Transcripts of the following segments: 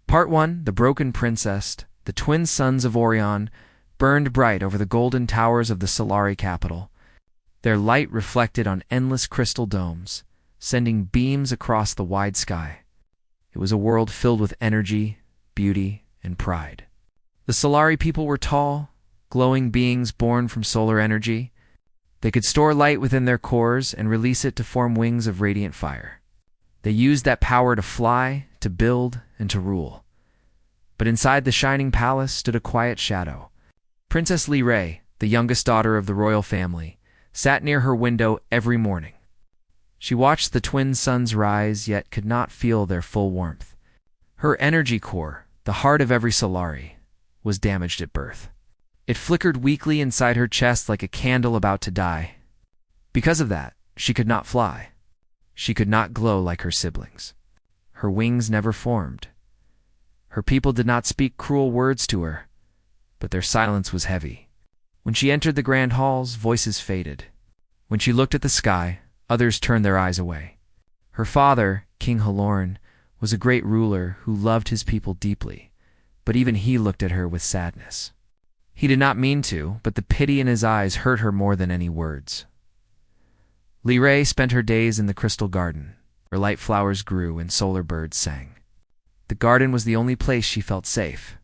Part 1. The Broken Princess. The twin sons of Orion burned bright over the golden towers of the Solari capital. Their light reflected on endless crystal domes, sending beams across the wide sky. It was a world filled with energy, beauty, and pride. The Solari people were tall, glowing beings born from solar energy. They could store light within their cores and release it to form wings of radiant fire. They used that power to fly, to build, and to rule. But inside the shining palace stood a quiet shadow. Princess Lee, the youngest daughter of the royal family, sat near her window every morning. She watched the twin suns rise, yet could not feel their full warmth. Her energy core, the heart of every Solari, was damaged at birth. It flickered weakly inside her chest like a candle about to die. Because of that, she could not fly. She could not glow like her siblings. Her wings never formed. Her people did not speak cruel words to her, but their silence was heavy. When she entered the grand halls, voices faded. When she looked at the sky, others turned their eyes away. Her father, King Halorn, was a great ruler who loved his people deeply, but even he looked at her with sadness. He did not mean to, but the pity in his eyes hurt her more than any words. Lee spent her days in the crystal garden, where light flowers grew and solar birds sang. The garden was the only place she felt safe.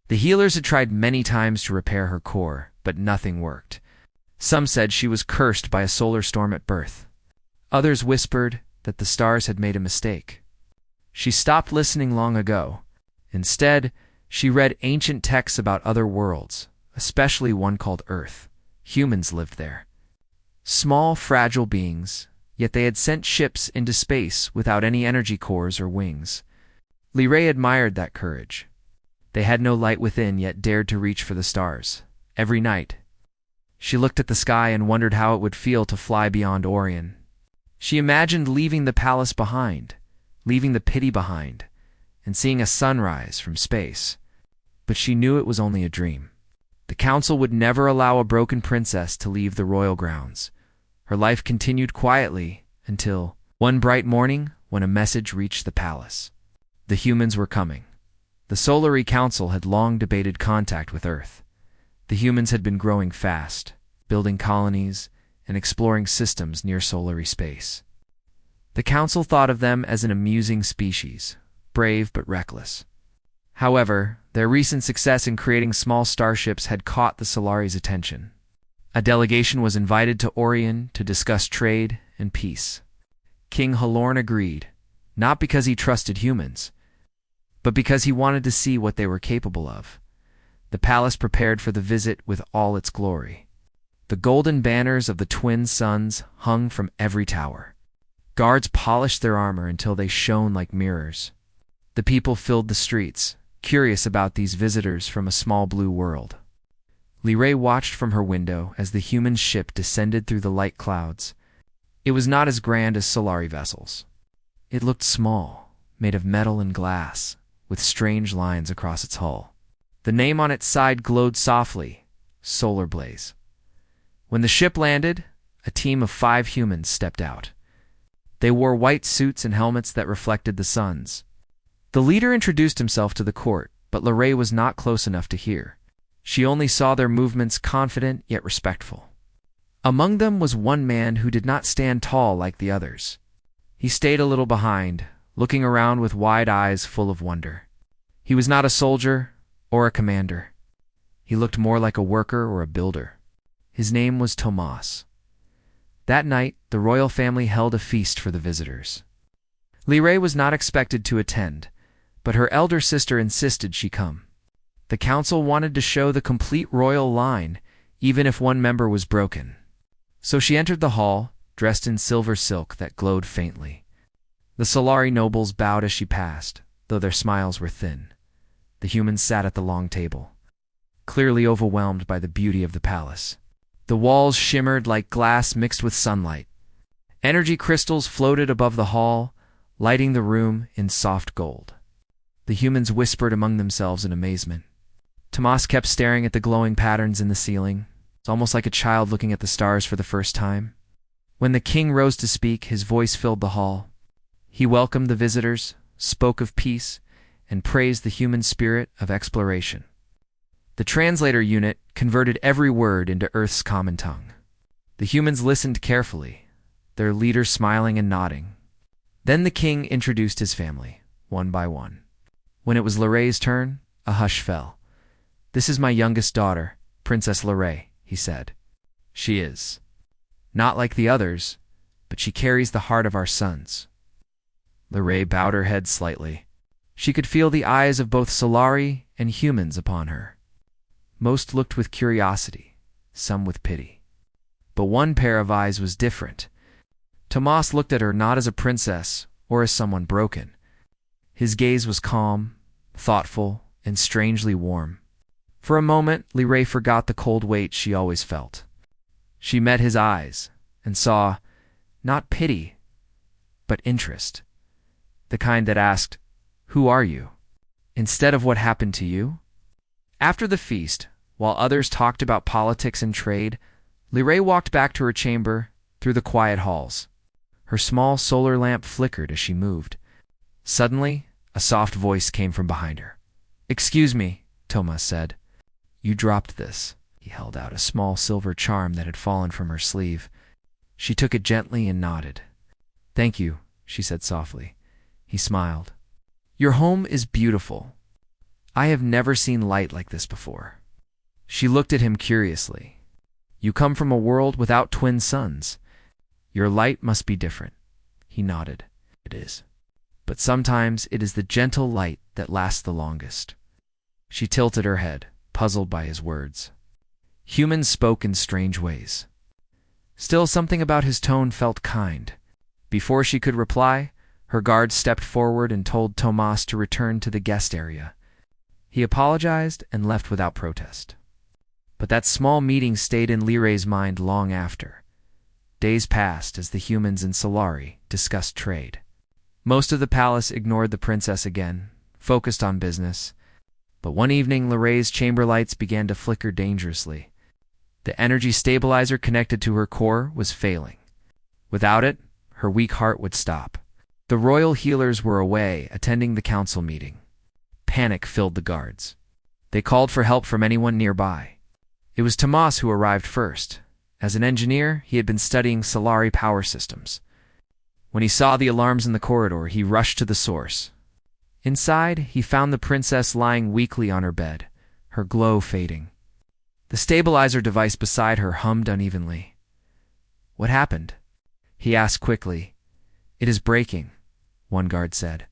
The healers had tried many times to repair her core, but nothing worked. Some said she was cursed by a solar storm at birth. Others whispered that the stars had made a mistake. She stopped listening long ago. Instead, she read ancient texts about other worlds, especially one called Earth. Humans lived there. Small, fragile beings, yet they had sent ships into space without any energy cores or wings. Lee admired that courage. They had no light within, yet dared to reach for the stars. Every night, she looked at the sky and wondered how it would feel to fly beyond Orion. She imagined leaving the palace behind, leaving the pity behind, and seeing a sunrise from space. But she knew it was only a dream. The council would never allow a broken princess to leave the royal grounds. Her life continued quietly until one bright morning when a message reached the palace. The humans were coming. The Solari Council had long debated contact with Earth. The humans had been growing fast, building colonies and exploring systems near Solari space. The council thought of them as an amusing species, brave but reckless. However, their recent success in creating small starships had caught the Solari's attention. A delegation was invited to Orion to discuss trade and peace. King Halorn agreed, not because he trusted humans, but because he wanted to see what they were capable of. The palace prepared for the visit with all its glory. The golden banners of the twin suns hung from every tower. Guards polished their armor until they shone like mirrors. The people filled the streets, curious about these visitors from a small blue world. Lee watched from her window as the human ship descended through the light clouds. It was not as grand as Solari vessels. It looked small, made of metal and glass, with strange lines across its hull. The name on its side glowed softly, Solar Blaze. When the ship landed, a team of 5 humans stepped out. They wore white suits and helmets that reflected the suns. The leader introduced himself to the court, but Lee was not close enough to hear. She only saw their movements confident yet respectful. Among them was one man who did not stand tall like the others. He stayed a little behind, looking around with wide eyes full of wonder. He was not a soldier or a commander. He looked more like a worker or a builder. His name was Tomas. That night, the royal family held a feast for the visitors. Lee was not expected to attend, but her elder sister insisted she come. The council wanted to show the complete royal line, even if one member was broken. So she entered the hall, dressed in silver silk that glowed faintly. The Solari nobles bowed as she passed, though their smiles were thin. The humans sat at the long table, clearly overwhelmed by the beauty of the palace. The walls shimmered like glass mixed with sunlight. Energy crystals floated above the hall, lighting the room in soft gold. The humans whispered among themselves in amazement. Tomas kept staring at the glowing patterns in the ceiling. It's almost like a child looking at the stars for the first time. When the king rose to speak, his voice filled the hall. He welcomed the visitors, spoke of peace, and praised the human spirit of exploration. The translator unit converted every word into Earth's common tongue. The humans listened carefully, their leader smiling and nodding. Then the king introduced his family, one by one. When it was Lorraine's turn, a hush fell. "This is my youngest daughter, Princess Lorraine," he said. "She is not like the others, but she carries the heart of our sons." Lorraine bowed her head slightly. She could feel the eyes of both Solari and humans upon her. Most looked with curiosity, some with pity. But one pair of eyes was different. Tomas looked at her not as a princess or as someone broken. His gaze was calm, thoughtful, and strangely warm. For a moment, Lorraine forgot the cold weight she always felt. She met his eyes and saw not pity, but interest. The kind that asked, "Who are you?" instead of "What happened to you?" After the feast, while others talked about politics and trade, Lorraine walked back to her chamber through the quiet halls. Her small solar lamp flickered as she moved. Suddenly, a soft voice came from behind her. "Excuse me," Tomas said. "You dropped this." He held out a small silver charm that had fallen from her sleeve. She took it gently and nodded. "Thank you," she said softly. He smiled. "Your home is beautiful. I have never seen light like this before." She looked at him curiously. "You come from a world without twin suns. Your light must be different." He nodded. "It is. But sometimes it is the gentle light that lasts the longest." She tilted her head, puzzled by his words. Humans spoke in strange ways. Still, something about his tone felt kind. Before she could reply, her guard stepped forward and told Tomas to return to the guest area. He apologized and left without protest. But that small meeting stayed in Lirai's mind long after. Days passed as the humans in Solari discussed trade. Most of the palace ignored the princess again, focused on business. But one evening, Lorraine's chamber lights began to flicker dangerously. The energy stabilizer connected to her core was failing. Without it, her weak heart would stop. The royal healers were away, attending the council meeting. Panic filled the guards. They called for help from anyone nearby. It was Tomas who arrived first. As an engineer, he had been studying Solari power systems. When he saw the alarms in the corridor, he rushed to the source. Inside, he found the princess lying weakly on her bed, her glow fading. The stabilizer device beside her hummed unevenly. "What happened?" he asked quickly. "It is breaking," one guard said.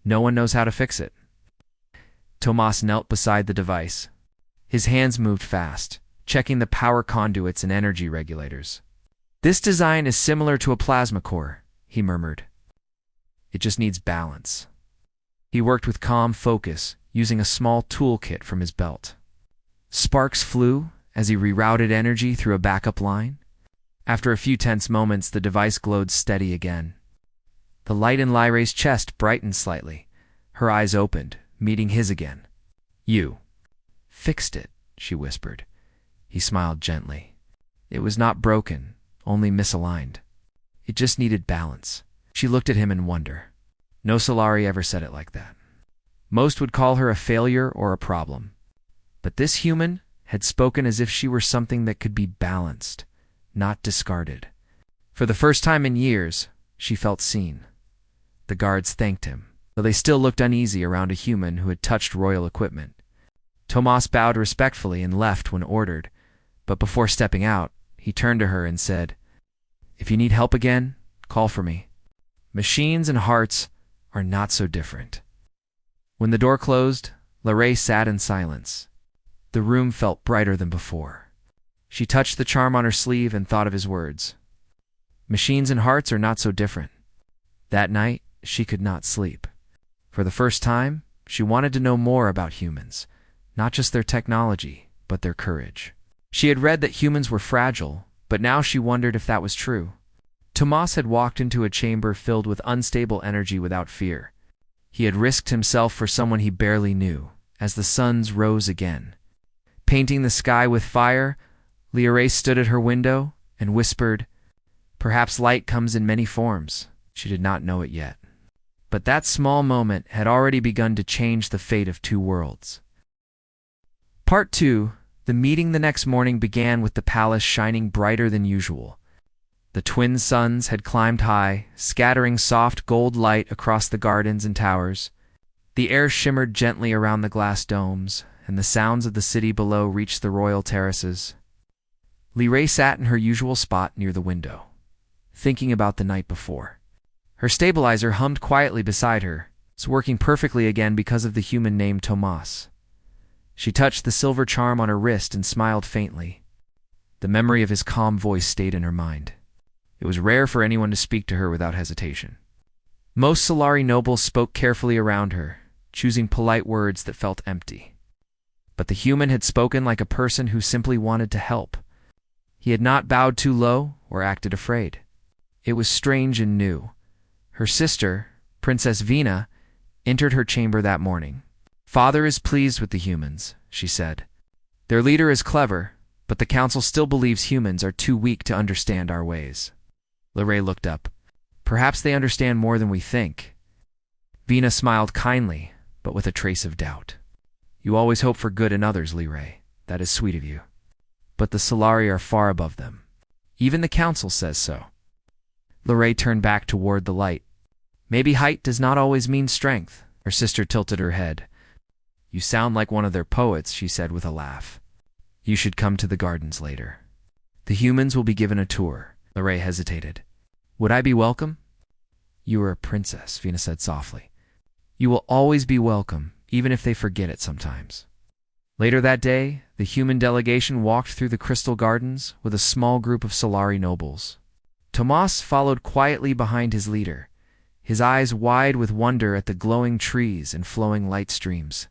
"No one knows how to fix it." Tomas knelt beside the device. His hands moved fast, checking the power conduits and energy regulators. "This design is similar to a plasma core," he murmured. "It just needs balance." He worked with calm focus, using a small toolkit from his belt. Sparks flew as he rerouted energy through a backup line. After a few tense moments, the device glowed steady again. The light in Lyrai's chest brightened slightly. Her eyes opened, meeting his again. "You fixed it," she whispered. He smiled gently. "It was not broken, only misaligned. It just needed balance." She looked at him in wonder. No Solari ever said it like that. Most would call her a failure or a problem. But this human had spoken as if she were something that could be balanced, not discarded. For the first time in years, she felt seen. The guards thanked him, though they still looked uneasy around a human who had touched royal equipment. Tomas bowed respectfully and left when ordered, but before stepping out, he turned to her and said, "If you need help again, call for me. Machines and hearts are not so different." When the door closed, Lorraine sat in silence. The room felt brighter than before. She touched the charm on her sleeve and thought of his words. Machines and hearts are not so different. That night, she could not sleep. For the first time, she wanted to know more about humans, not just their technology, but their courage. She had read that humans were fragile, but now she wondered if that was true. Tomas had walked into a chamber filled with unstable energy without fear. He had risked himself for someone he barely knew, as the suns rose again. Painting the sky with fire, Lorraine stood at her window and whispered, "Perhaps light comes in many forms." She did not know it yet. But that small moment had already begun to change the fate of two worlds. Part 2. The meeting the next morning began with the palace shining brighter than usual. The twin suns had climbed high, scattering soft gold light across the gardens and towers. The air shimmered gently around the glass domes, and the sounds of the city below reached the royal terraces. Lee sat in her usual spot near the window, thinking about the night before. Her stabilizer hummed quietly beside her. It's working perfectly again because of the human named Tomas. She touched the silver charm on her wrist and smiled faintly. The memory of his calm voice stayed in her mind. It was rare for anyone to speak to her without hesitation. Most Solari nobles spoke carefully around her, choosing polite words that felt empty. But the human had spoken like a person who simply wanted to help. He had not bowed too low or acted afraid. It was strange and new. Her sister, Princess Vina, entered her chamber that morning. "Father is pleased with the humans," she said. "Their leader is clever, but the council still believes humans are too weak to understand our ways." Lerae looked up. "Perhaps they understand more than we think." Vina smiled kindly, but with a trace of doubt. "You always hope for good in others, Lerae. That is sweet of you. But the Solari are far above them. Even the council says so." Lerae turned back toward the light. "Maybe height does not always mean strength." Her sister tilted her head. "You sound like one of their poets," she said with a laugh. "You should come to the gardens later. The humans will be given a tour." Lerae hesitated. "Would I be welcome?" "You are a princess," Vina said softly. "You will always be welcome, even if they forget it sometimes." Later that day, the human delegation walked through the crystal gardens with a small group of Solari nobles. Tomas followed quietly behind his leader, his eyes wide with wonder at the glowing trees and flowing light streams.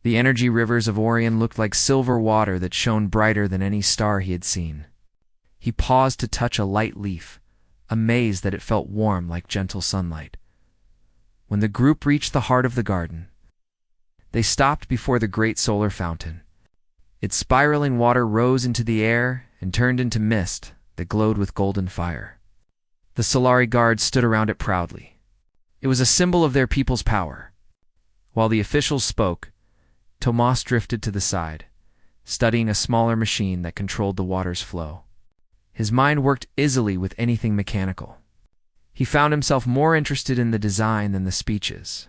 The energy rivers of Orion looked like silver water that shone brighter than any star he had seen. He paused to touch a light leaf, amazed that it felt warm like gentle sunlight. When the group reached the heart of the garden, they stopped before the great solar fountain. Its spiraling water rose into the air and turned into mist that glowed with golden fire. The Solari guards stood around it proudly. It was a symbol of their people's power. While the officials spoke, Tomas drifted to the side, studying a smaller machine that controlled the water's flow. His mind worked easily with anything mechanical. He found himself more interested in the design than the speeches.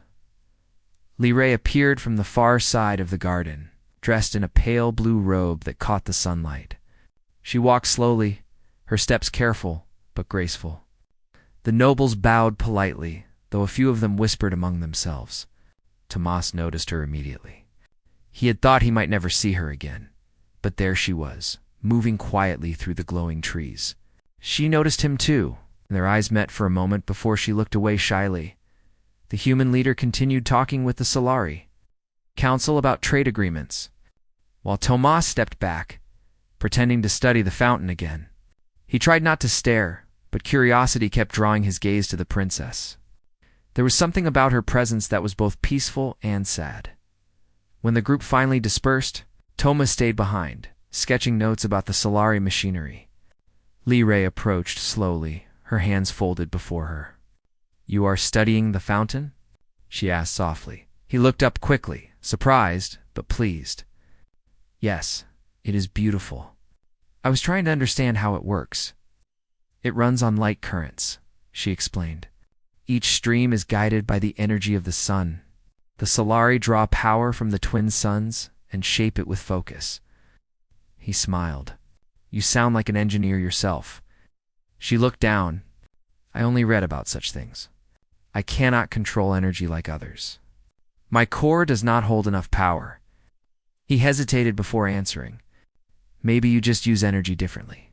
Lerae appeared from the far side of the garden, dressed in a pale blue robe that caught the sunlight. She walked slowly, her steps careful but graceful. The nobles bowed politely, though a few of them whispered among themselves. Tomas noticed her immediately. He had thought he might never see her again, but there she was, moving quietly through the glowing trees. She noticed him too, and their eyes met for a moment before she looked away shyly. The human leader continued talking with the Solari Council about trade agreements, while Tomas stepped back, pretending to study the fountain again. He tried not to stare, but curiosity kept drawing his gaze to the princess. There was something about her presence that was both peaceful and sad. When the group finally dispersed, Tomas stayed behind, sketching notes about the Solari machinery. Lerae approached slowly, her hands folded before her. "You are studying the fountain?" she asked softly. He looked up quickly, surprised but pleased. "Yes, it is beautiful. I was trying to understand how it works." "It runs on light currents," she explained. "Each stream is guided by the energy of the sun. The Solari draw power from the twin suns and shape it with focus." He smiled. "You sound like an engineer yourself." She looked down. "I only read about such things. I cannot control energy like others. My core does not hold enough power." He hesitated before answering. "Maybe you just use energy differently.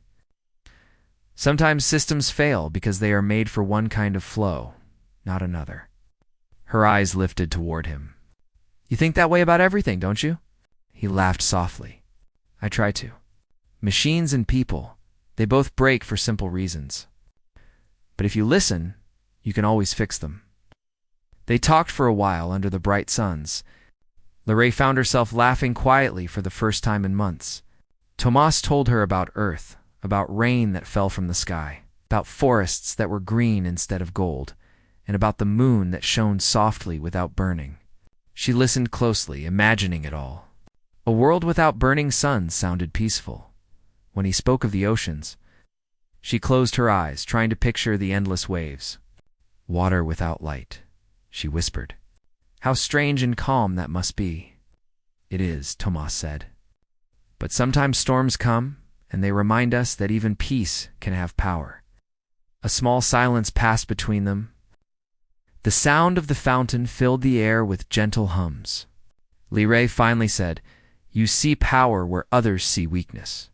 Sometimes systems fail because they are made for one kind of flow, not another." Her eyes lifted toward him. "You think that way about everything, don't you?" He laughed softly. "I try to. Machines and people, they both break for simple reasons. But if you listen, you can always fix them." They talked for a while under the bright suns. Lerae found herself laughing quietly for the first time in months. Tomas told her about Earth, about rain that fell from the sky, about forests that were green instead of gold, and about the moon that shone softly without burning. She listened closely, imagining it all. A world without burning suns sounded peaceful. When he spoke of the oceans, she closed her eyes, trying to picture the endless waves. Water without light, she whispered. How strange and calm that must be. It is, Tomas said. But sometimes storms come, and they remind us that even peace can have power. A small silence passed between them. The sound of the fountain filled the air with gentle hums. Liray finally said, You see power where others see weakness.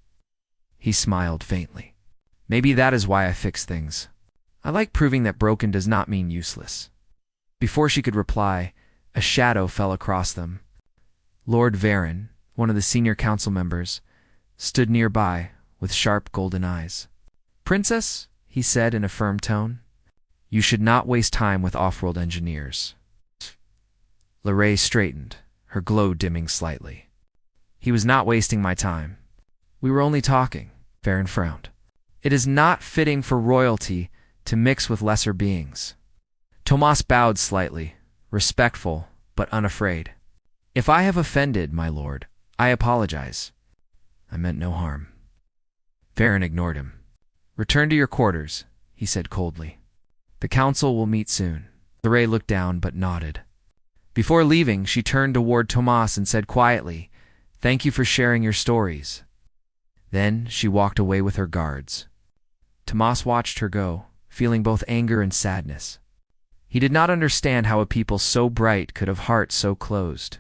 He smiled faintly. Maybe that is why I fix things. I like proving that broken does not mean useless. Before she could reply, a shadow fell across them. Lord Varen, one of the senior council members, stood nearby with sharp golden eyes. Princess, he said in a firm tone, you should not waste time with off-world engineers. Liray straightened, her glow dimming slightly. He was not wasting my time. We were only talking. Varen frowned. It is not fitting for royalty to mix with lesser beings. Tomas bowed slightly, respectful but unafraid. If I have offended, my lord, I apologize. I meant no harm. Varen ignored him. Return to your quarters, he said coldly. The council will meet soon. Liray looked down but nodded. Before leaving, she turned toward Tomas and said quietly, Thank you for sharing your stories. Then she walked away with her guards. Tomas watched her go, feeling both anger and sadness. He did not understand how a people so bright could have hearts so closed.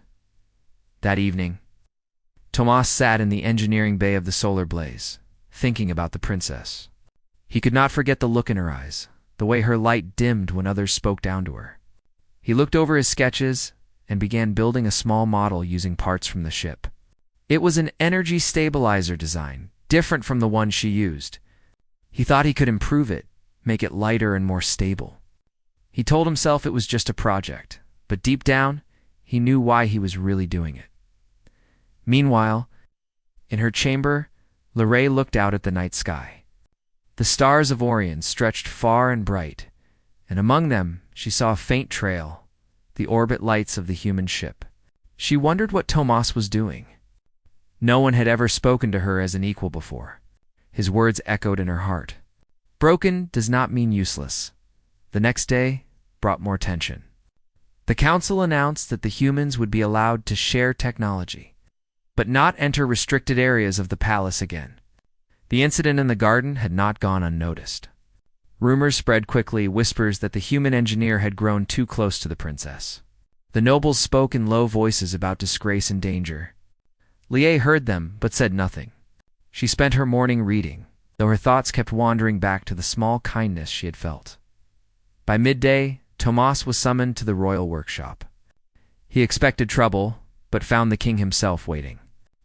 That evening, Tomas sat in the engineering bay of the solar blaze, thinking about the princess. He could not forget the look in her eyes, the way her light dimmed when others spoke down to her. He looked over his sketches and began building a small model using parts from the ship. It was an energy stabilizer design, different from the one she used. He thought he could improve it, make it lighter and more stable. He told himself it was just a project, but deep down, he knew why he was really doing it. Meanwhile, in her chamber, Liray looked out at the night sky. The stars of Orion stretched far and bright, and among them she saw a faint trail, the orbit lights of the human ship. She wondered what Tomas was doing. No one had ever spoken to her as an equal before. His words echoed in her heart. Broken does not mean useless. The next day brought more tension. The council announced that the humans would be allowed to share technology, but not enter restricted areas of the palace again. The incident in the garden had not gone unnoticed. Rumors spread quickly, whispers that the human engineer had grown too close to the princess. The nobles spoke in low voices about disgrace and danger. Liray heard them, but said nothing. She spent her morning reading, though her thoughts kept wandering back to the small kindness she had felt. By midday, Tomas was summoned to the royal workshop. He expected trouble, but found the king himself waiting.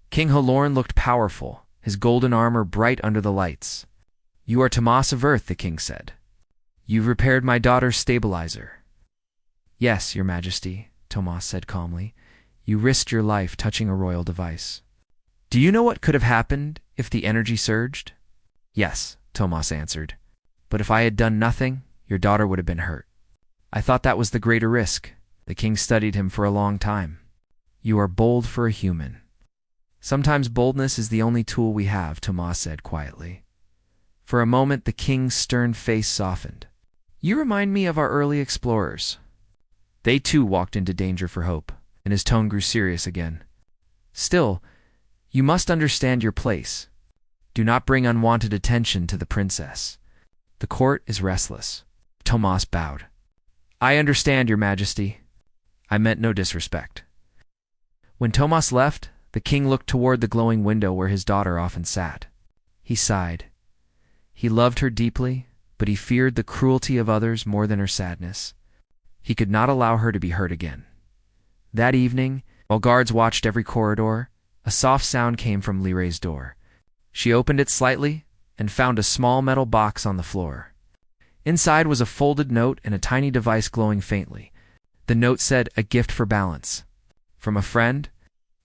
King Halorn looked powerful, his golden armor bright under the lights. You are Tomas of Earth, the king said. You've repaired my daughter's stabilizer. Yes, your majesty, Tomas said calmly. You risked your life touching a royal device. Do you know what could have happened if the energy surged? Yes, Tomas answered. But if I had done nothing, your daughter would have been hurt. I thought that was the greater risk. The king studied him for a long time. You are bold for a human. Sometimes boldness is the only tool we have, Tomas said quietly. For a moment, the king's stern face softened. You remind me of our early explorers. They too walked into danger for hope, and his tone grew serious again. Still, you must understand your place. Do not bring unwanted attention to the princess. The court is restless. Tomas bowed. I understand, your majesty. I meant no disrespect. When Tomas left, the king looked toward the glowing window where his daughter often sat. He sighed. He loved her deeply, but he feared the cruelty of others more than her sadness. He could not allow her to be hurt again. That evening, while guards watched every corridor, a soft sound came from Liray's door. She opened it slightly and found a small metal box on the floor. Inside was a folded note and a tiny device glowing faintly. The note said, "A gift for balance." From a friend,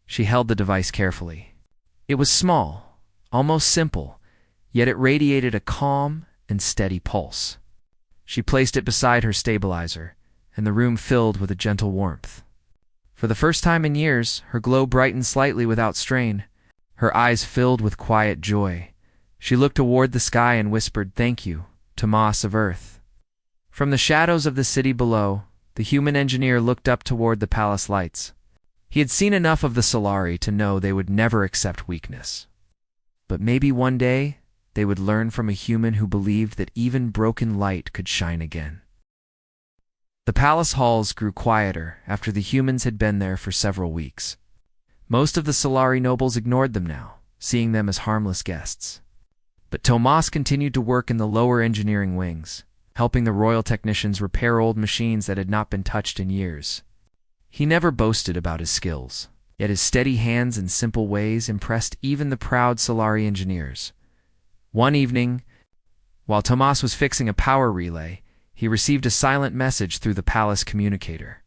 she held the device carefully. It was small, almost simple, yet it radiated a calm and steady pulse. She placed it beside her stabilizer, and the room filled with a gentle warmth. For the first time in years, her glow brightened slightly without strain. Her eyes filled with quiet joy. She looked toward the sky and whispered, "Thank you, Tomas of Earth." From the shadows of the city below, the human engineer looked up toward the palace lights. He had seen enough of the Solari to know they would never accept weakness. But maybe one day, they would learn from a human who believed that even broken light could shine again. The palace halls grew quieter after the humans had been there for several weeks. Most of the Solari nobles ignored them now, seeing them as harmless guests. But Tomas continued to work in the lower engineering wings, helping the royal technicians repair old machines that had not been touched in years. He never boasted about his skills, yet his steady hands and simple ways impressed even the proud Solari engineers. One evening, while Tomas was fixing a power relay, he received a silent message through the palace communicator.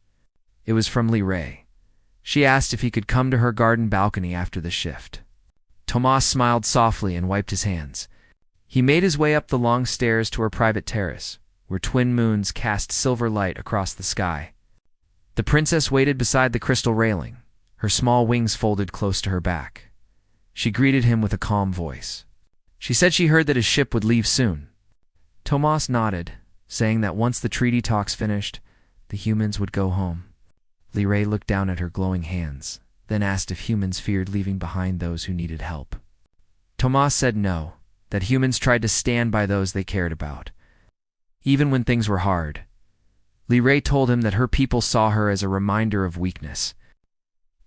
It was from Liray. She asked if he could come to her garden balcony after the shift. Tomas smiled softly and wiped his hands. He made his way up the long stairs to her private terrace, where twin moons cast silver light across the sky. The princess waited beside the crystal railing, her small wings folded close to her back. She greeted him with a calm voice. She said she heard that his ship would leave soon. Tomas nodded, saying that once the treaty talks finished, the humans would go home. Liray looked down at her glowing hands, then asked if humans feared leaving behind those who needed help. Tomas said no, that humans tried to stand by those they cared about, even when things were hard. Liray told him that her people saw her as a reminder of weakness.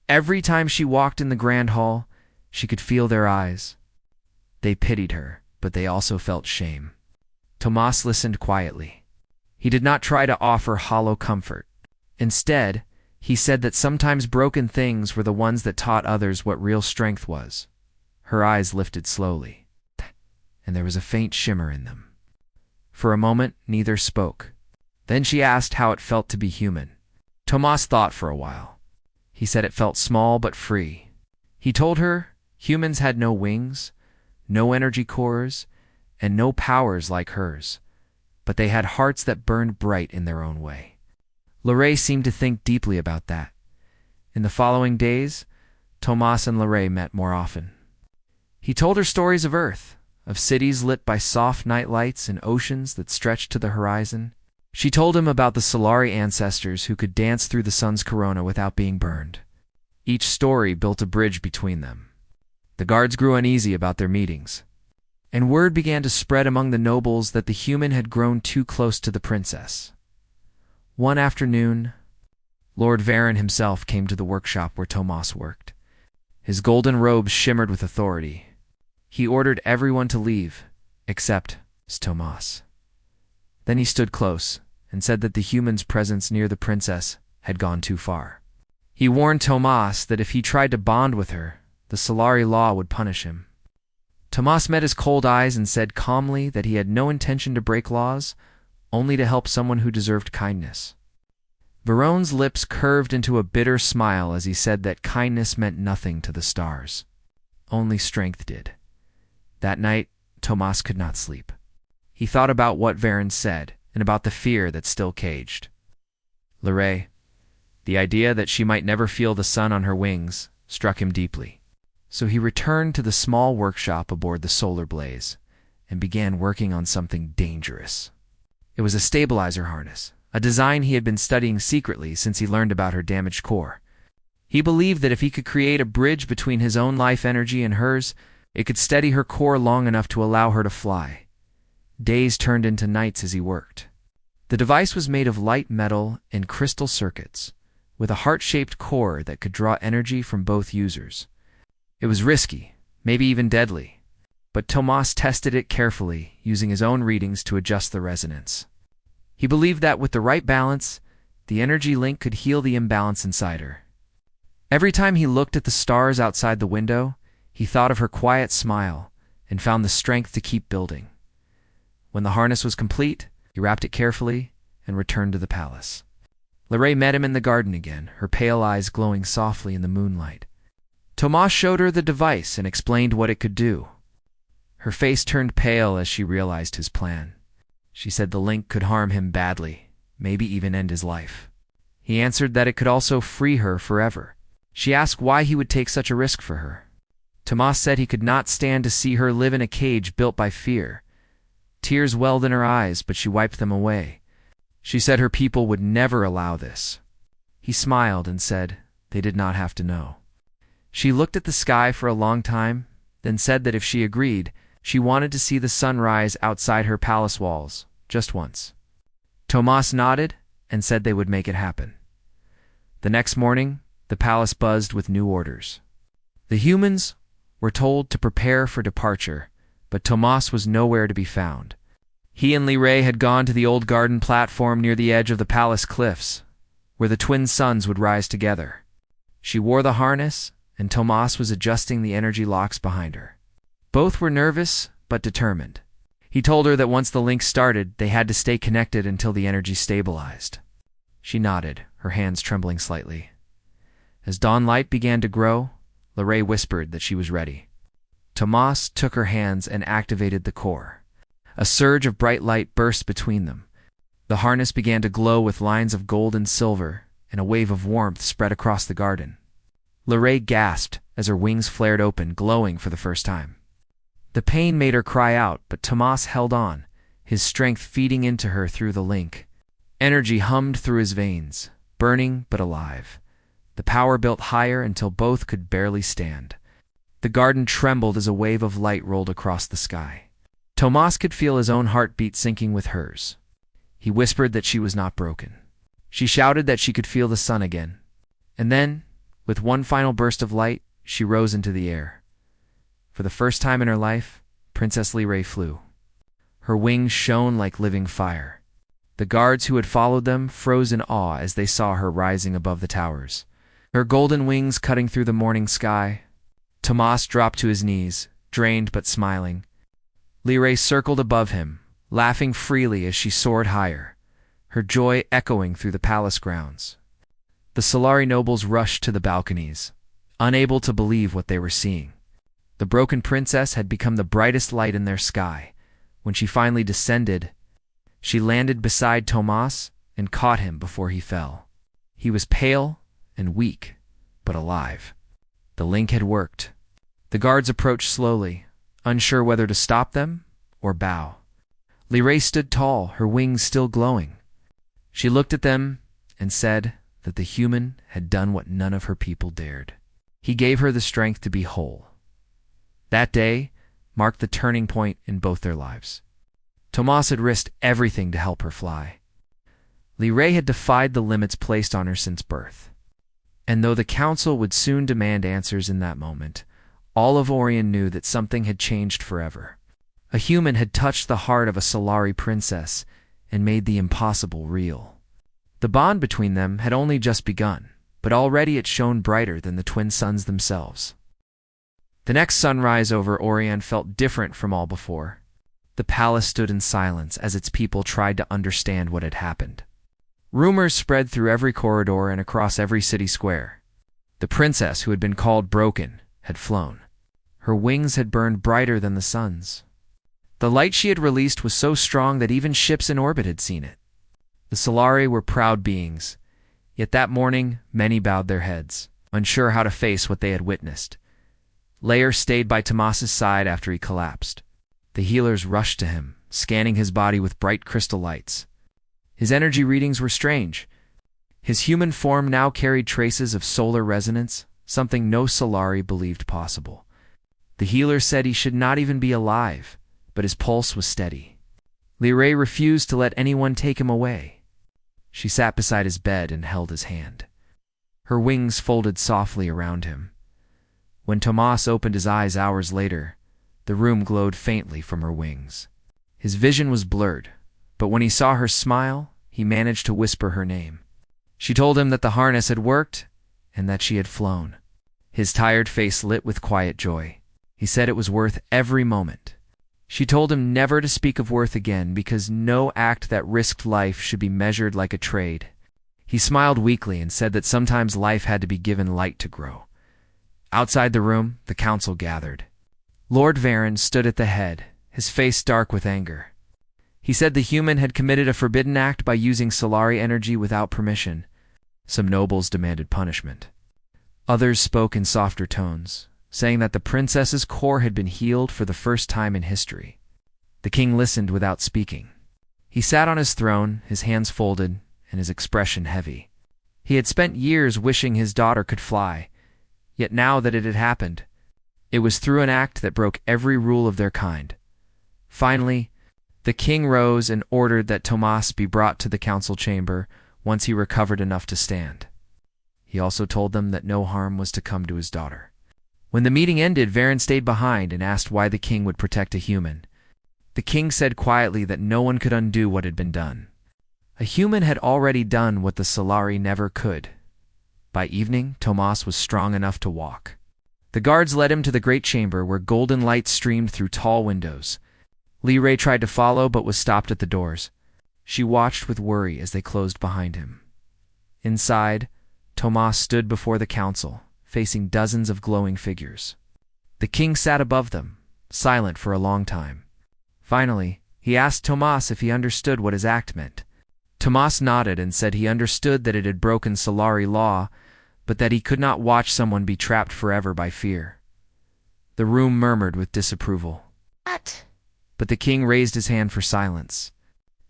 Every time she walked in the grand hall, she could feel their eyes. They pitied her, but they also felt shame. Tomas listened quietly. He did not try to offer hollow comfort. Instead, he said that sometimes broken things were the ones that taught others what real strength was. Her eyes lifted slowly, and there was a faint shimmer in them. For a moment, neither spoke. Then she asked how it felt to be human. Tomas thought for a while. He said it felt small but free. He told her humans had no wings, no energy cores, and no powers like hers, but they had hearts that burned bright in their own way. Liray seemed to think deeply about that. In the following days, Tomas and Liray met more often. He told her stories of Earth, of cities lit by soft night lights and oceans that stretched to the horizon. She told him about the Solari ancestors who could dance through the sun's corona without being burned. Each story built a bridge between them. The guards grew uneasy about their meetings, and word began to spread among the nobles that the human had grown too close to the princess. One afternoon, Lord Varen himself came to the workshop where Tomas worked. His golden robes shimmered with authority. He ordered everyone to leave, except Tomas. Then he stood close and said that the human's presence near the princess had gone too far. He warned Tomas that if he tried to bond with her, the Solari law would punish him. Tomas met his cold eyes and said calmly that he had no intention to break laws, only to help someone who deserved kindness. Varon's lips curved into a bitter smile as he said that kindness meant nothing to the stars. Only strength did. That night, Tomas could not sleep. He thought about what Varen said and about the fear that still caged. Liray, the idea that she might never feel the sun on her wings, struck him deeply. So he returned to the small workshop aboard the solar blaze and began working on something dangerous. It was a stabilizer harness, a design he had been studying secretly since he learned about her damaged core. He believed that if he could create a bridge between his own life energy and hers, it could steady her core long enough to allow her to fly. Days turned into nights as he worked. The device was made of light metal and crystal circuits, with a heart-shaped core that could draw energy from both users. It was risky, maybe even deadly, but Tomas tested it carefully, using his own readings to adjust the resonance. He believed that with the right balance, the energy link could heal the imbalance inside her. Every time he looked at the stars outside the window, he thought of her quiet smile and found the strength to keep building. When the harness was complete, he wrapped it carefully and returned to the palace. Liray met him in the garden again, her pale eyes glowing softly in the moonlight. Tomas showed her the device and explained what it could do. Her face turned pale as she realized his plan. She said the link could harm him badly, maybe even end his life. He answered that it could also free her forever. She asked why he would take such a risk for her. Tomas said he could not stand to see her live in a cage built by fear. Tears welled in her eyes, but she wiped them away. She said her people would never allow this. He smiled and said they did not have to know. She looked at the sky for a long time, then said that if she agreed, she wanted to see the sun rise outside her palace walls, just once. Tomas nodded and said they would make it happen. The next morning, the palace buzzed with new orders. The humans were told to prepare for departure, but Tomas was nowhere to be found. He and Ray had gone to the old garden platform near the edge of the palace cliffs, where the twin suns would rise together. She wore the harness, and Tomas was adjusting the energy locks behind her. Both were nervous, but determined. He told her that once the link started, they had to stay connected until the energy stabilized. She nodded, her hands trembling slightly. As dawn light began to grow, Ray whispered that she was ready. Tomas took her hands and activated the core. A surge of bright light burst between them. The harness began to glow with lines of gold and silver, and a wave of warmth spread across the garden. Ray gasped as her wings flared open, glowing for the first time. The pain made her cry out, but Tomas held on, his strength feeding into her through the link. Energy hummed through his veins, burning but alive. The power built higher until both could barely stand. The garden trembled as a wave of light rolled across the sky. Tomas could feel his own heartbeat syncing with hers. He whispered that she was not broken. She shouted that she could feel the sun again. And then, with one final burst of light, she rose into the air. For the first time in her life, Princess Ray flew. Her wings shone like living fire. The guards who had followed them froze in awe as they saw her rising above the towers. Her golden wings cutting through the morning sky. Tomas dropped to his knees, drained but smiling. Ray circled above him, laughing freely as she soared higher, her joy echoing through the palace grounds. The Solari nobles rushed to the balconies, unable to believe what they were seeing. The broken princess had become the brightest light in their sky. When she finally descended, she landed beside Tomas and caught him before he fell. He was pale and weak, but alive. The link had worked. The guards approached slowly, unsure whether to stop them or bow. Ray stood tall, her wings still glowing. She looked at them and said that the human had done what none of her people dared. He gave her the strength to be whole. That day marked the turning point in both their lives. Tomas had risked everything to help her fly. Ray had defied the limits placed on her since birth. And though the council would soon demand answers in that moment, all of Orion knew that something had changed forever. A human had touched the heart of a Solari princess and made the impossible real. The bond between them had only just begun, but already it shone brighter than the twin suns themselves. The next sunrise over Orion felt different from all before. The palace stood in silence as its people tried to understand what had happened. Rumors spread through every corridor and across every city square. The princess, who had been called broken, had flown. Her wings had burned brighter than the sun's. The light she had released was so strong that even ships in orbit had seen it. The Solari were proud beings, yet that morning many bowed their heads, unsure how to face what they had witnessed. Lair stayed by Tomas's side after he collapsed. The healers rushed to him, scanning his body with bright crystal lights. His energy readings were strange. His human form now carried traces of solar resonance, something no Solari believed possible. The healer said he should not even be alive, but his pulse was steady. Ray refused to let anyone take him away. She sat beside his bed and held his hand. Her wings folded softly around him. When Tomas opened his eyes hours later, the room glowed faintly from her wings. His vision was blurred, but when he saw her smile, he managed to whisper her name. She told him that the harness had worked and that she had flown. His tired face lit with quiet joy. He said it was worth every moment. She told him never to speak of worth again because no act that risked life should be measured like a trade. He smiled weakly and said that sometimes life had to be given light to grow. Outside the room, the council gathered. Lord Varen stood at the head, his face dark with anger. He said the human had committed a forbidden act by using Solari energy without permission. Some nobles demanded punishment. Others spoke in softer tones, saying that the princess's core had been healed for the first time in history. The king listened without speaking. He sat on his throne, his hands folded, and his expression heavy. He had spent years wishing his daughter could fly, yet now that it had happened, it was through an act that broke every rule of their kind. Finally, the king rose and ordered that Tomas be brought to the council chamber once he recovered enough to stand. He also told them that no harm was to come to his daughter. When the meeting ended, Varen stayed behind and asked why the king would protect a human. The king said quietly that no one could undo what had been done. A human had already done what the Solari never could. By evening, Tomas was strong enough to walk. The guards led him to the great chamber where golden light streamed through tall windows. Lee tried to follow but was stopped at the doors. She watched with worry as they closed behind him. Inside, Tomas stood before the council, facing dozens of glowing figures. The king sat above them, silent for a long time. Finally, he asked Tomas if he understood what his act meant. Tomas nodded and said he understood that it had broken Solari law, but that he could not watch someone be trapped forever by fear. The room murmured with disapproval. What? But the king raised his hand for silence.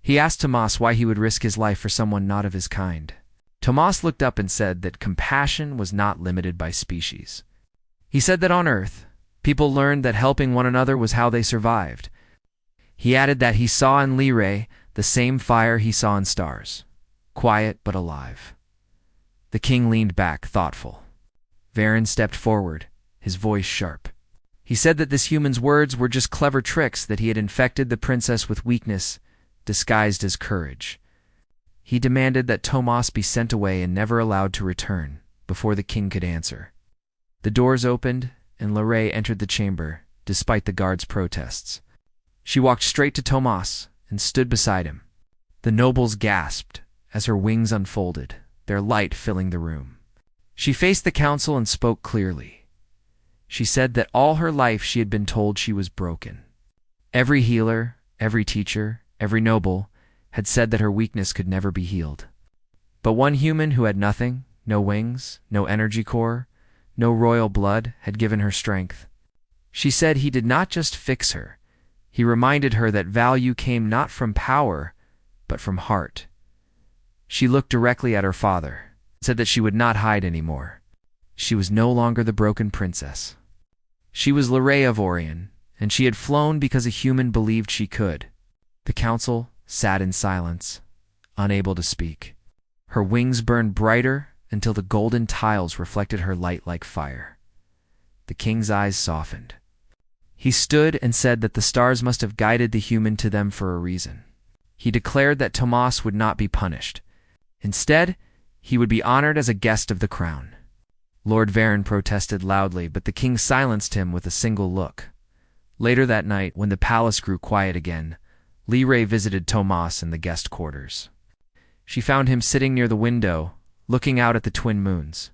He asked Tomas why he would risk his life for someone not of his kind. Tomas looked up and said that compassion was not limited by species. He said that on Earth, people learned that helping one another was how they survived. He added that he saw in Lee the same fire he saw in stars, quiet but alive. The king leaned back, thoughtful. Varen stepped forward, his voice sharp. He said that this human's words were just clever tricks, that he had infected the princess with weakness, disguised as courage. He demanded that Tomas be sent away and never allowed to return, before the king could answer. The doors opened, and Lorraine entered the chamber, despite the guards' protests. She walked straight to Tomas and stood beside him. The nobles gasped as her wings unfolded, their light filling the room. She faced the council and spoke clearly. She said that all her life she had been told she was broken. Every healer, every teacher, every noble had said that her weakness could never be healed. But one human who had nothing, no wings, no energy core, no royal blood, had given her strength. She said he did not just fix her. He reminded her that value came not from power, but from heart. She looked directly at her father, said that she would not hide anymore. She was no longer the broken princess. She was Lorraine of Orion, and she had flown because a human believed she could. The council sat in silence, unable to speak. Her wings burned brighter until the golden tiles reflected her light like fire. The king's eyes softened. He stood and said that the stars must have guided the human to them for a reason. He declared that Tomas would not be punished. Instead, he would be honored as a guest of the crown. Lord Varen protested loudly, but the king silenced him with a single look. Later that night, when the palace grew quiet again, Lee visited Tomas in the guest quarters. She found him sitting near the window, looking out at the twin moons.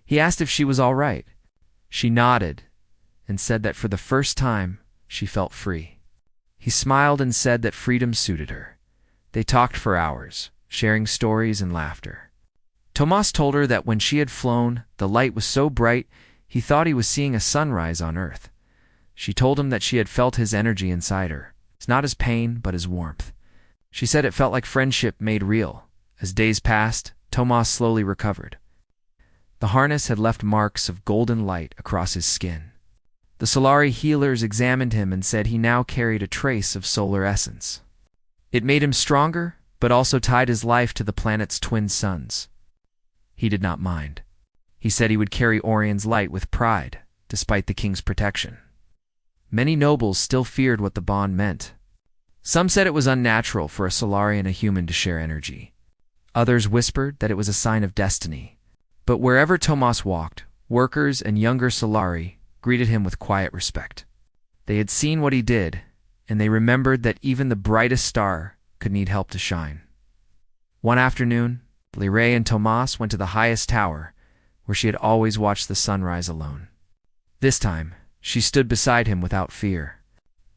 He asked if she was all right. She nodded and said that for the first time, she felt free. He smiled and said that freedom suited her. They talked for hours, sharing stories and laughter. Tomas told her that when she had flown, the light was so bright he thought he was seeing a sunrise on Earth. She told him that she had felt his energy inside her. It's not his pain, but his warmth. She said it felt like friendship made real. As days passed, Tomas slowly recovered. The harness had left marks of golden light across his skin. The Solari healers examined him and said he now carried a trace of solar essence. It made him stronger, but also tied his life to the planet's twin suns. He did not mind. He said he would carry Orion's light with pride, despite the king's protection. Many nobles still feared what the bond meant. Some said it was unnatural for a Solari and a human to share energy. Others whispered that it was a sign of destiny. But wherever Tomas walked, workers and younger Solari greeted him with quiet respect. They had seen what he did, and they remembered that even the brightest star could need help to shine. One afternoon, Lorraine and Tomas went to the highest tower, where she had always watched the sunrise alone. This time, she stood beside him without fear.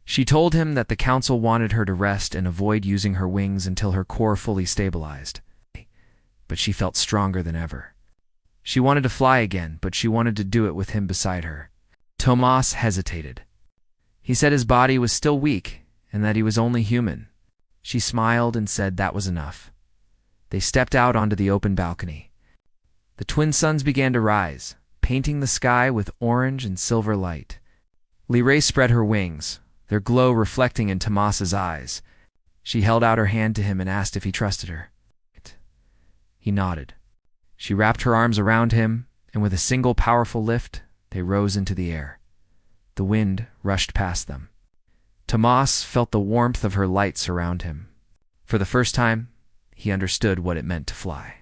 She told him that the council wanted her to rest and avoid using her wings until her core fully stabilized. But she felt stronger than ever. She wanted to fly again, but she wanted to do it with him beside her. Tomas hesitated. He said his body was still weak and that he was only human. She smiled and said that was enough. They stepped out onto the open balcony. The twin suns began to rise, painting the sky with orange and silver light. Liray spread her wings, their glow reflecting in Tomas's eyes. She held out her hand to him and asked if he trusted her. He nodded. She wrapped her arms around him, and with a single powerful lift, they rose into the air. The wind rushed past them. Tomas felt the warmth of her light surround him. For the first time, he understood what it meant to fly.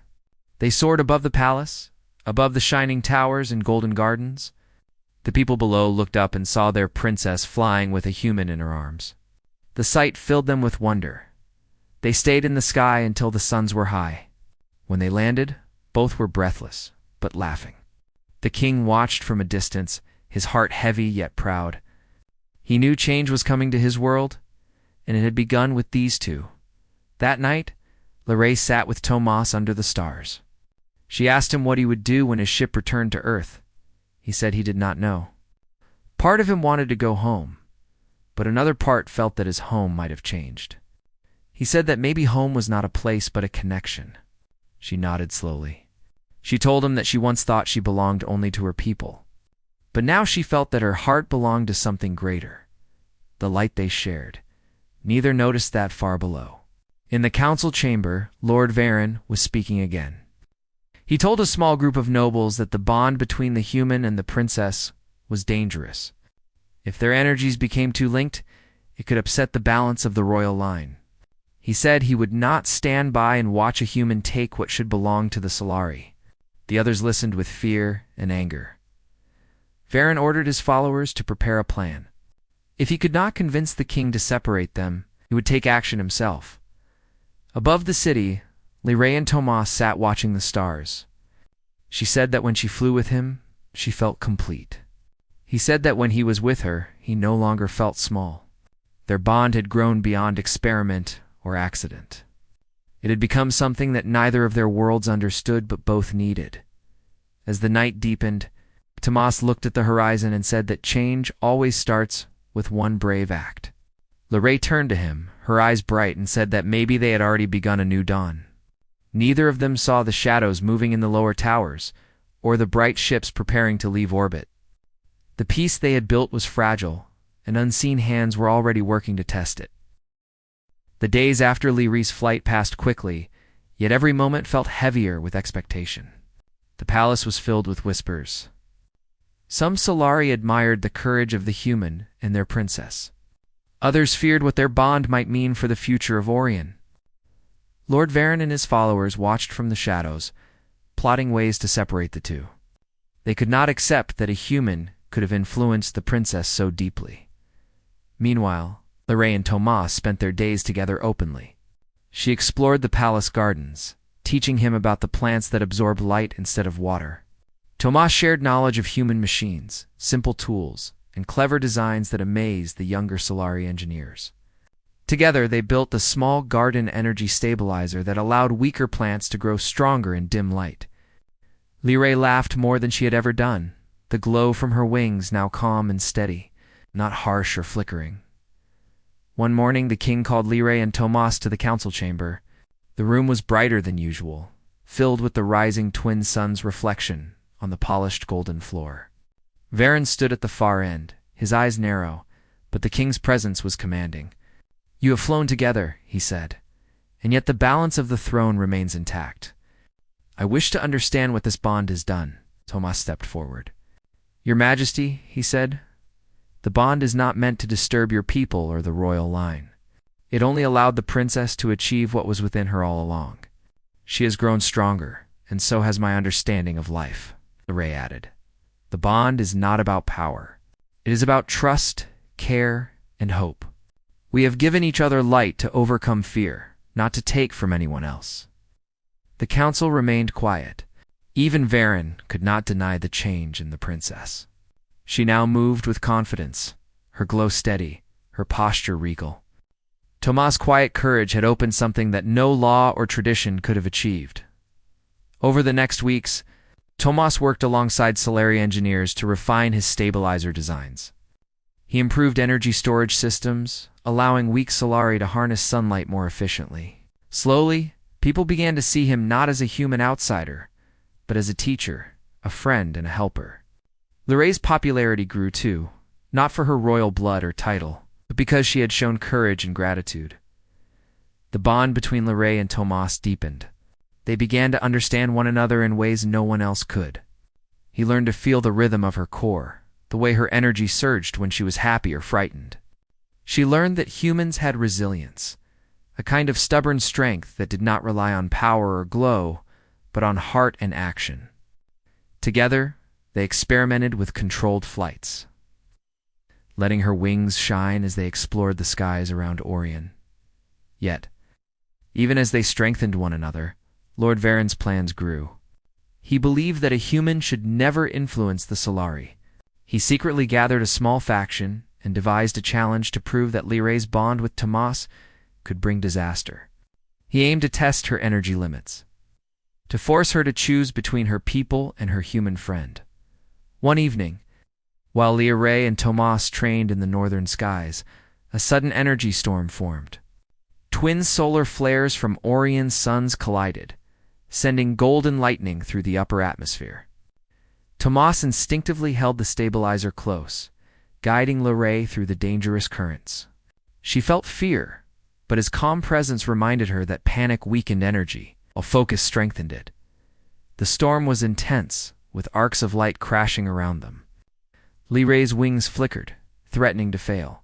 They soared above the palace, above the shining towers and golden gardens. The people below looked up and saw their princess flying with a human in her arms. The sight filled them with wonder. They stayed in the sky until the suns were high. When they landed, both were breathless, but laughing. The king watched from a distance, his heart heavy yet proud. He knew change was coming to his world, and it had begun with these two. That night, Liray sat with Tomas under the stars. She asked him what he would do when his ship returned to Earth. He said he did not know. Part of him wanted to go home, but another part felt that his home might have changed. He said that maybe home was not a place but a connection. She nodded slowly. She told him that she once thought she belonged only to her people, but now she felt that her heart belonged to something greater, the light they shared. Neither noticed that far below. In the council chamber, Lord Varen was speaking again. He told a small group of nobles that the bond between the human and the princess was dangerous. If their energies became too linked, it could upset the balance of the royal line. He said he would not stand by and watch a human take what should belong to the Solari. The others listened with fear and anger. Varen ordered his followers to prepare a plan. If he could not convince the king to separate them, he would take action himself. Above the city, Liray and Tomas sat watching the stars. She said that when she flew with him, she felt complete. He said that when he was with her, he no longer felt small. Their bond had grown beyond experiment or accident. It had become something that neither of their worlds understood but both needed. As the night deepened, Tomas looked at the horizon and said that change always starts with one brave act. Liray turned to him, her eyes bright, and said that maybe they had already begun a new dawn. Neither of them saw the shadows moving in the lower towers, or the bright ships preparing to leave orbit. The peace they had built was fragile, and unseen hands were already working to test it. The days after Liray's flight passed quickly, yet every moment felt heavier with expectation. The palace was filled with whispers. Some Solari admired the courage of the human and their princess. Others feared what their bond might mean for the future of Orion. Lord Varen and his followers watched from the shadows, plotting ways to separate the two. They could not accept that a human could have influenced the princess so deeply. Meanwhile, Liray and Tomas spent their days together openly. She explored the palace gardens, teaching him about the plants that absorb light instead of water. Tomas shared knowledge of human machines, simple tools, and clever designs that amazed the younger Solari engineers. Together, they built a small garden energy stabilizer that allowed weaker plants to grow stronger in dim light. Liray laughed more than she had ever done, the glow from her wings now calm and steady, not harsh or flickering. One morning, the king called Liray and Tomas to the council chamber. The room was brighter than usual, filled with the rising twin sun's reflection on the polished golden floor. Varen stood at the far end, his eyes narrow, but the king's presence was commanding. "You have flown together," he said, "and yet the balance of the throne remains intact. I wish to understand what this bond has done." Tomas stepped forward. "Your Majesty," he said, "the bond is not meant to disturb your people or the royal line. It only allowed the princess to achieve what was within her all along. She has grown stronger, and so has my understanding of life," Liray added. "The bond is not about power. It is about trust, care, and hope. We have given each other light to overcome fear, not to take from anyone else." The council remained quiet. Even Varen could not deny the change in the princess. She now moved with confidence, her glow steady, her posture regal. Tomas' quiet courage had opened something that no law or tradition could have achieved. Over the next weeks, Tomas worked alongside Solari engineers to refine his stabilizer designs. He improved energy storage systems, allowing weak Solari to harness sunlight more efficiently. Slowly, people began to see him not as a human outsider, but as a teacher, a friend, and a helper. Lorraine's popularity grew too, not for her royal blood or title, but because she had shown courage and gratitude. The bond between Lorraine and Tomas deepened. They began to understand one another in ways no one else could. He learned to feel the rhythm of her core, the way her energy surged when she was happy or frightened. She learned that humans had resilience, a kind of stubborn strength that did not rely on power or glow, but on heart and action. Together, they experimented with controlled flights, letting her wings shine as they explored the skies around Orion. Yet, even as they strengthened one another, Lord Varen's plans grew. He believed that a human should never influence the Solari. He secretly gathered a small faction and devised a challenge to prove that Lorraine's bond with Tomas could bring disaster. He aimed to test her energy limits, to force her to choose between her people and her human friend. One evening, while Lorraine and Tomas trained in the northern skies, a sudden energy storm formed. Twin solar flares from Orion's suns collided, sending golden lightning through the upper atmosphere. Tomas instinctively held the stabilizer close, guiding Lorraine through the dangerous currents. She felt fear, but his calm presence reminded her that panic weakened energy, while focus strengthened it. The storm was intense, with arcs of light crashing around them. Lorraine's wings flickered, threatening to fail.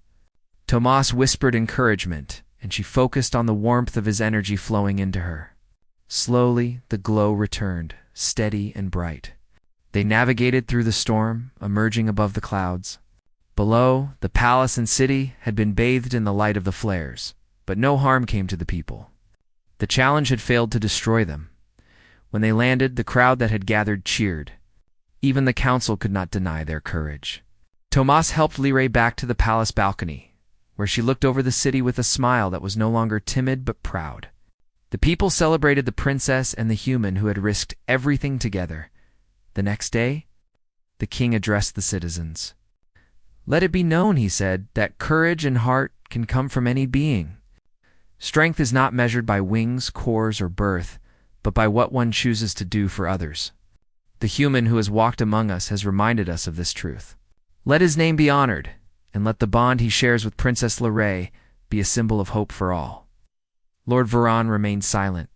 Tomas whispered encouragement, and she focused on the warmth of his energy flowing into her. Slowly, the glow returned, steady and bright. They navigated through the storm, emerging above the clouds. Below, the palace and city had been bathed in the light of the flares, but no harm came to the people. The challenge had failed to destroy them. When they landed, the crowd that had gathered cheered. Even the council could not deny their courage. Tomas helped Lorraine back to the palace balcony, where she looked over the city with a smile that was no longer timid but proud. The people celebrated the princess and the human who had risked everything together. The next day, the king addressed the citizens. "Let it be known," he said, "that courage and heart can come from any being. Strength is not measured by wings, cores, or birth, but by what one chooses to do for others. The human who has walked among us has reminded us of this truth. Let his name be honored, and let the bond he shares with Princess Lorraine be a symbol of hope for all." Lord Varan remained silent,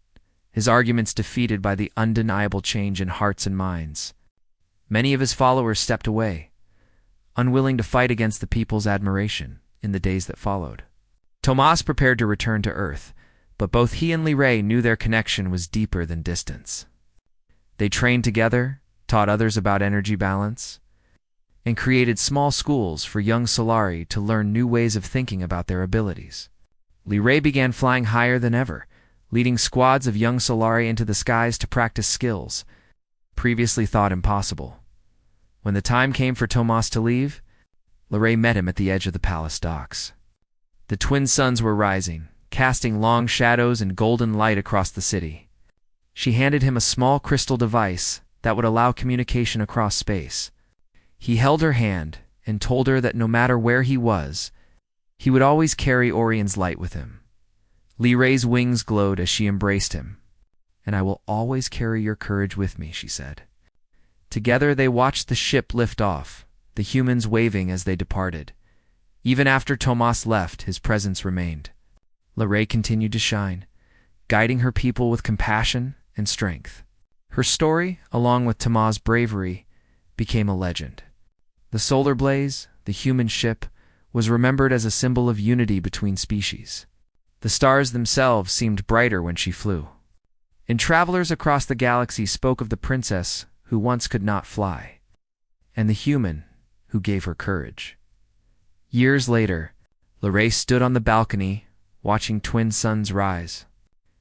his arguments defeated by the undeniable change in hearts and minds. Many of his followers stepped away, unwilling to fight against the people's admiration in the days that followed. Tomas prepared to return to Earth, but both he and Lorraine knew their connection was deeper than distance. They trained together, taught others about energy balance, and created small schools for young Solari to learn new ways of thinking about their abilities. Lorraine began flying higher than ever, leading squads of young Solari into the skies to practice skills previously thought impossible. When the time came for Tomas to leave, Lorraine met him at the edge of the palace docks. The twin suns were rising, casting long shadows and golden light across the city. She handed him a small crystal device that would allow communication across space. He held her hand and told her that no matter where he was, he would always carry Orion's light with him. Lorraine's wings glowed as she embraced him. "And I will always carry your courage with me," she said. Together they watched the ship lift off, the humans waving as they departed. Even after Tomas left, his presence remained. Lorraine continued to shine, guiding her people with compassion and strength. Her story, along with Tomas' bravery, became a legend. The solar blaze, the human ship, was remembered as a symbol of unity between species. The stars themselves seemed brighter when she flew. And travelers across the galaxy spoke of the princess who once could not fly, and the human who gave her courage. Years later, Lorraine stood on the balcony, watching twin suns rise.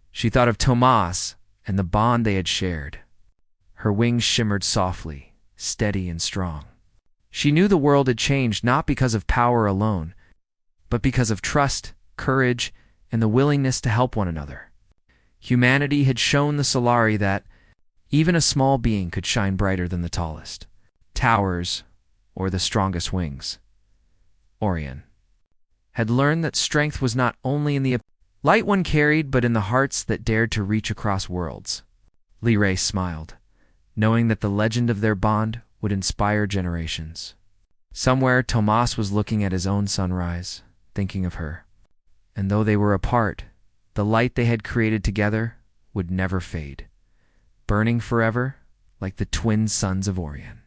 She thought of Tomas and the bond they had shared. Her wings shimmered softly, steady and strong. She knew the world had changed not because of power alone, but because of trust, courage, and the willingness to help one another. Humanity had shown the Solari that even a small being could shine brighter than the tallest towers or the strongest wings. Orion had learned that strength was not only in the light one carried, but in the hearts that dared to reach across worlds. Lee smiled, knowing that the legend of their bond would inspire generations. Somewhere, Tomas was looking at his own sunrise, thinking of her. And though they were apart, the light they had created together would never fade, burning forever like the twin sons of Orion.